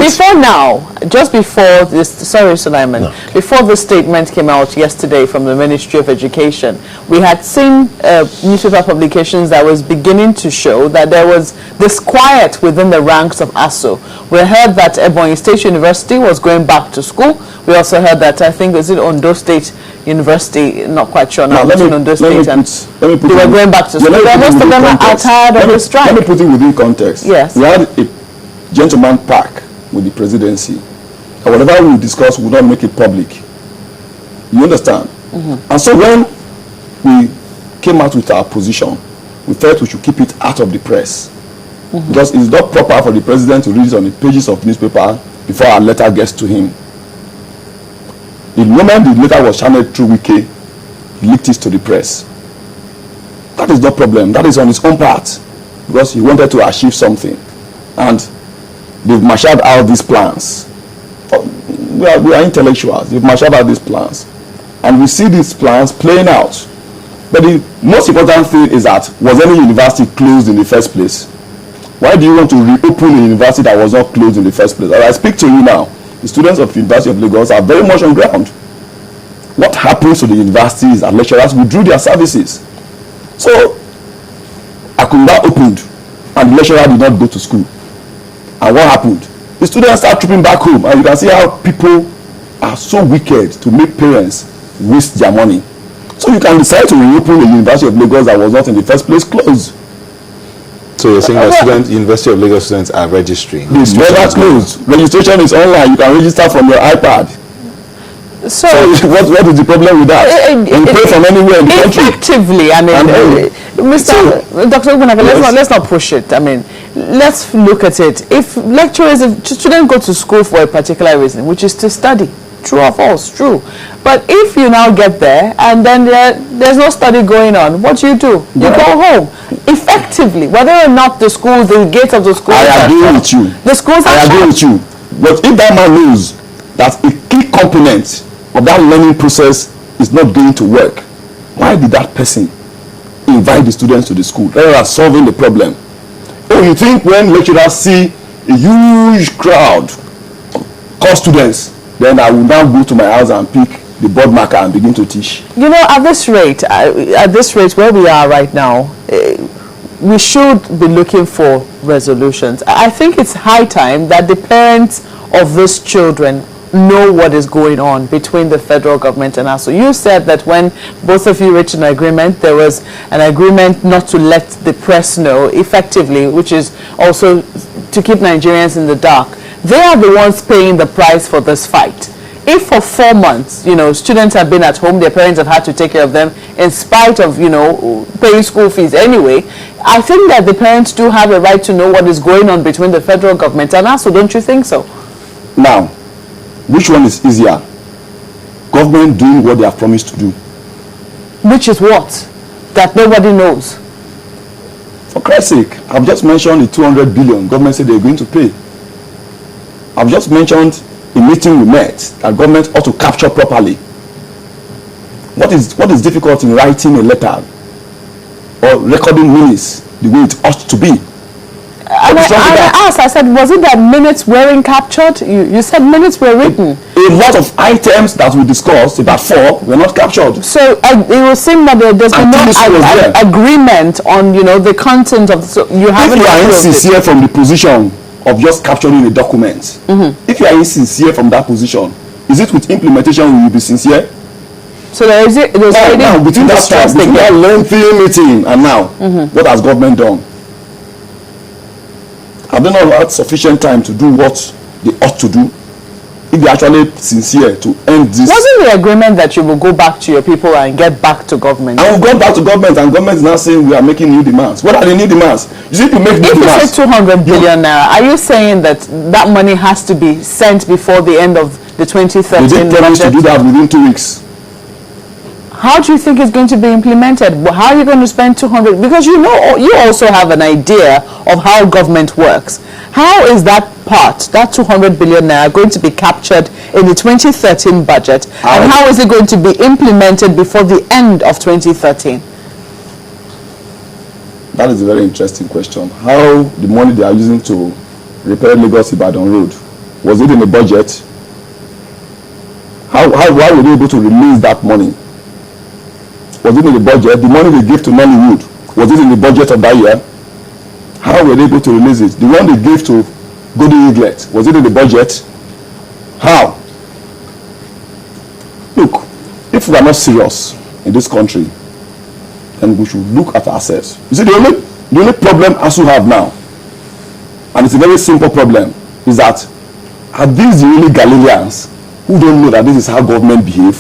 Before now, just before this, sorry, Sulaiman, before the statement came out yesterday from the Ministry of Education, we had seen newspaper publications that was beginning to show that there was disquiet within the ranks of ASU. We heard that Ebonyi State University was going back to school. We also heard that, I think, is it Ondo State University, not quite sure now, between Ondo State and they were going back to school. Most of them are tired of the strike. Let me put it within context. Yes. We had a gentleman pact with the presidency. And whatever we discuss, we will not make it public. You understand? And so when we came out with our position, we felt we should keep it out of the press. Because it's not proper for the president to read it on the pages of newspaper before our letter gets to him. The moment the letter was channeled through Wiki, he leaked it to the press. That is no problem. That is on his own part. Because he wanted to achieve something. And they've marshaled out these plans. We are intellectuals. They've marshaled out these plans. And we see these plans playing out. But the most important thing is that, was any university closed in the first place? Why do you want to reopen a university that was not closed in the first place? As I speak to you now, the students of the University of Lagos are very much on ground. What happens to the university is that lecturers withdrew their services. So, Akunda opened and the lecturer did not go to school. And what happened? The students start trooping back home, and you can see how people are so wicked to make parents waste their money. So you can decide to reopen the University of Lagos that was not in the first place closed. So you're saying that University of Lagos students are registering? It's never closed. Registration is online. You can register from your iPad. So what is the problem with that? You pay from anywhere in the country. Effectively, I mean, Dr. Ogunaka, let's not push it. I mean, let's look at it. If students go to school for a particular reason, which is to study, true or false, true. But if you now get there and then there's no study going on, what do? You go home. Effectively, whether or not the gates of the school. I agree with you. The schools I agree with you. But if that man knows that a key component of that learning process is not going to work, why did that person invite the students to the school rather than solving the problem? Oh, you think when lecturers see a huge crowd of core students, then I will now go to my house and pick the board marker and begin to teach? You know, at this rate where we are right now, we should be looking for resolutions. I think it's high time that the parents of these children know what is going on between the federal government and us. So you said that when both of you reached an agreement, there was an agreement not to let the press know effectively, which is also to keep Nigerians in the dark. They are the ones paying the price for this fight. If for 4 months, you know, students have been at home, their parents have had to take care of them in spite of, you know, paying school fees anyway, I think that the parents do have a right to know what is going on between the federal government and us, so don't you think so? Now, which one is easier? Government doing what they have promised to do. Which is what? That nobody knows. For Christ's sake, I've just mentioned the 200 billion government said they're going to pay. I've just mentioned a meeting we met that government ought to capture properly. What is difficult in writing a letter or recording minutes the way it ought to be? I said, was it that minutes weren't captured? You said minutes were written. A lot of items that we discussed, about 4, were not captured. So it will seem that there's been no agreement on, you know, the content of. So you haven't. If you are insincere from the position of just capturing a document, if you are insincere from that position, is it with implementation will you be sincere? So there's now between that time, between that lengthy meeting and now, what has government done? Have they not had sufficient time to do what they ought to do? If they are actually sincere to end this. Wasn't the agreement that you will go back to your people and get back to government? I will go back to government, and government is now saying we are making new demands. What are the new demands? You see, to make new demands. If you say 200 billion naira, are you saying that that money has to be sent before the end of the 2013 budget? They did promise to do that within 2 weeks. How do you think it's going to be implemented? How are you going to spend 200? Because you know, you also have an idea of how government works. How is that part, that 200 billion naira, going to be captured in the 2013 budget? And how is it going to be implemented before the end of 2013? That is a very interesting question. How the money they are using to repair Lagos Ibadan Road Was it in the budget? Why were they able to release that money? Was it in the budget? The money they gave to Nollywood, was it in the budget of that year? How were they able to release it? The one they gave to Golden Eaglet, was it in the budget? How? Look, if we are not serious in this country, then we should look at ourselves. You see, the only problem ASUU have now, and it's a very simple problem, is that are these the really Galileans who don't know that this is how government behave?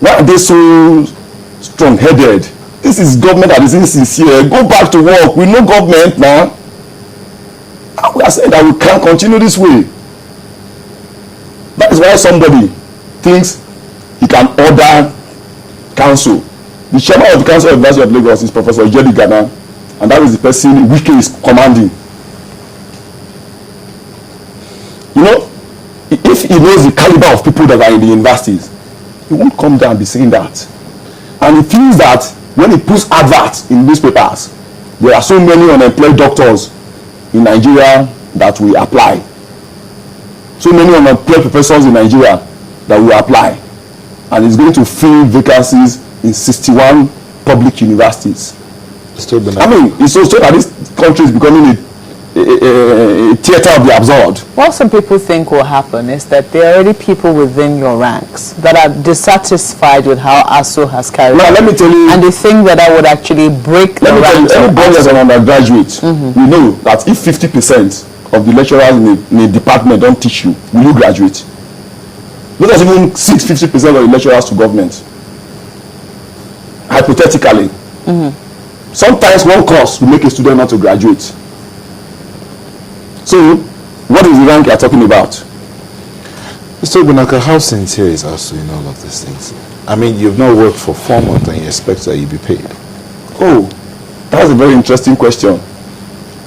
Why are they so strong-headed? This is government that is insincere. Go back to work. We know government now. And we are saying that we can't continue this way. That is why somebody thinks he can order council. The chairman of the Council of University of Lagos is Professor Jedi Gana, and that is the person Wike is commanding. You know, if he knows the caliber of people that are in the universities, he won't come down and be saying that. And he feels that when he puts adverts in newspapers, there are so many unemployed doctors in Nigeria that will apply. So many unemployed professors in Nigeria that will apply. And he's going to fill vacancies in 61 public universities. I mean, it's so that this country is becoming a theater of the absurd. What some people think will happen is that there are already people within your ranks that are dissatisfied with how ASUU has carried on. Let me tell you, and they think that I would actually break the ranks. Anybody as an undergraduate, we know that if 50% of the lecturers in a department don't teach you, will you graduate? Let us even sit 50% of the lecturers to government. Hypothetically. Sometimes one course will make a student not to graduate. So, what is the rank you are talking about? Mr. Ogbonnaka, how sincere is ASUU in all of these things? I mean, you've not worked for 4 months and you expect that you'll be paid. Oh, that's a very interesting question.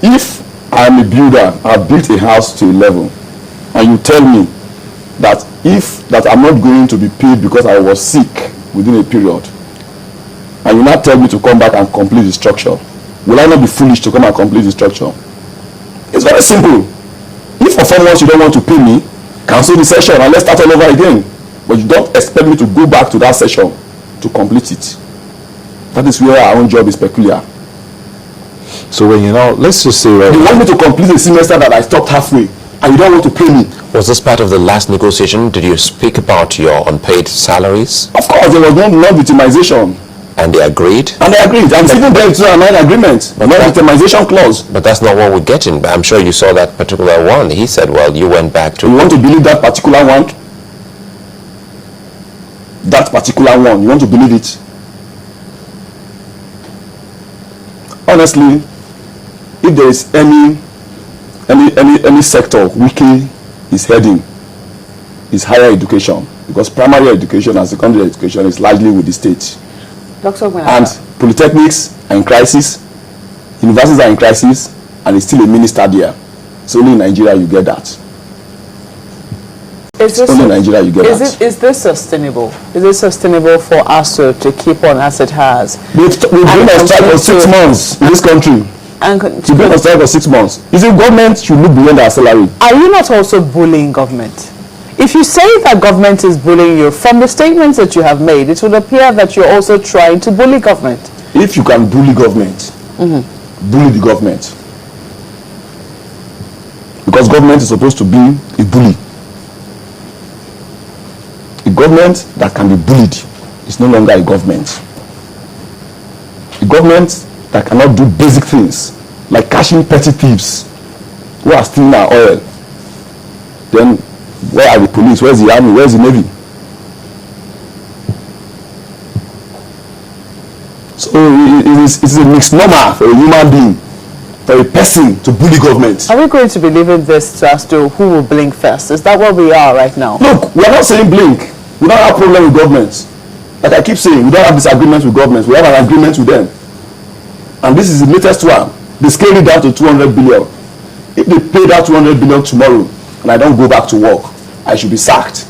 If I'm a builder, I've built a house to a level, and you tell me that I'm not going to be paid because I was sick within a period, and you now tell me to come back and complete the structure, will I not be foolish to come and complete the structure? It's very simple. If for 4 months you don't want to pay me, cancel the session and let's start all over again. But you don't expect me to go back to that session to complete it. That is where our own job is peculiar. So when let's just say you want me to complete a semester that I stopped halfway, and you don't want to pay me. Was this part of the last negotiation? Did you speak about your unpaid salaries? Of course, there was no non-victimization. And they agreed? And they agreed. I'm even there to an agreement, but not a victimization clause. But that's not what we're getting. I'm sure you saw that particular one. He said, well, you went back to... You want to believe that particular one? That particular one, you want to believe it? Honestly, if there is any sector Wike is heading, is higher education, because primary education and secondary education is largely with the state. Dr. Ogbonnaka. And polytechnics are in crisis, universities are in crisis, and it's still a minister there. It's only in Nigeria you get that. Is this sustainable? Is it sustainable for ASUU to keep on as it has? We've been on strike for 6 months in this country. We've been on strike for 6 months. Is it government should look beyond our salary? Are you not also bullying government? If you say that government is bullying you, from the statements that you have made, it would appear that you're also trying to bully government. If you can bully government, bully the government. Because government is supposed to be a bully. A government that can be bullied is no longer a government. A government that cannot do basic things, like catching petty thieves who are stealing our oil. Then where are the police? Where's the army? Where's the navy? So it is a misnomer for a human being, for a person to bully government. Are we going to be leaving this as to who will blink first? Is that where we are right now? Look, we are not saying blink. We don't have problem with governments. Like I keep saying, we don't have disagreements with governments. We have an agreement with them. And this is the latest one. They scaled it down to 200 billion. If they pay that 200 billion tomorrow, and I don't go back to work, I should be sacked.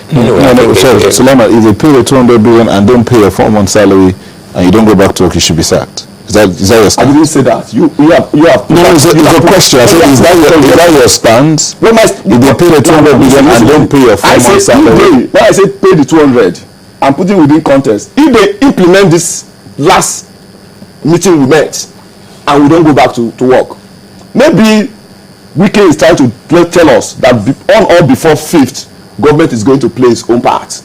Sulaiman, if they pay the 200 billion and don't pay a 4-month salary and you don't go back to work, you should be sacked. Is that your I stand? didn't say that. You have. No, it's a question. I said, is that your stance? When If they pay the 200 million and don't pay your 4 I months said, salary. when I say pay the 200, I'm putting within context. If they implement this last meeting we met and we don't go back to work, maybe Wike is trying to tell us that on or before 5th, government is going to play its own part.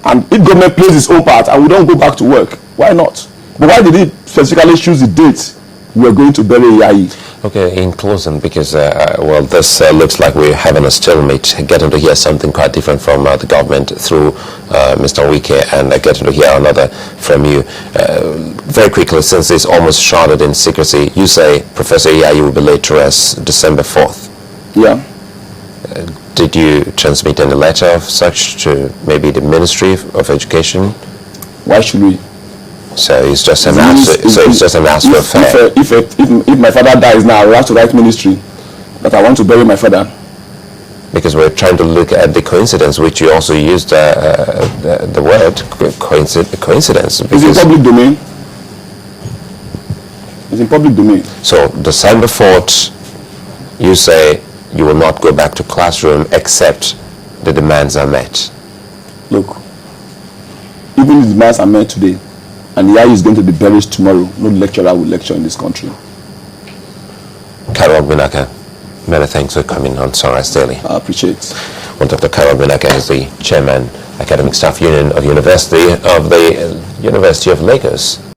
And if government plays its own part and we don't go back to work, why not? But why did he specifically choose the date we are going to bury Yayi? Okay, in closing, because well, this looks like we're having a stalemate, getting to hear something quite different from the government through Mr. Wike, and getting to hear another from you. Very quickly, since it's almost shrouded in secrecy, you say Professor Yayi will be laid to rest December 4th. Yeah. Did you transmit any letter of such to maybe the Ministry of Education? Why should we? So it's just a matter. So it's just a matter of fact. If my father dies now, I will have to write ministry that I want to bury my father. Because we're trying to look at the coincidence, which you also used the word coincidence. It's in public domain. It's in public domain. So December 4th, you say you will not go back to classroom except the demands are met. Look, even if the demands are met today, and Yayi is going to be buried tomorrow, no lecturer will lecture in this country. Carol Binaka, many thanks for coming on Sunrise Daily. I appreciate. Well, Dr. Carol Binaka is the chairman, Academic Staff Union of the University of Lagos.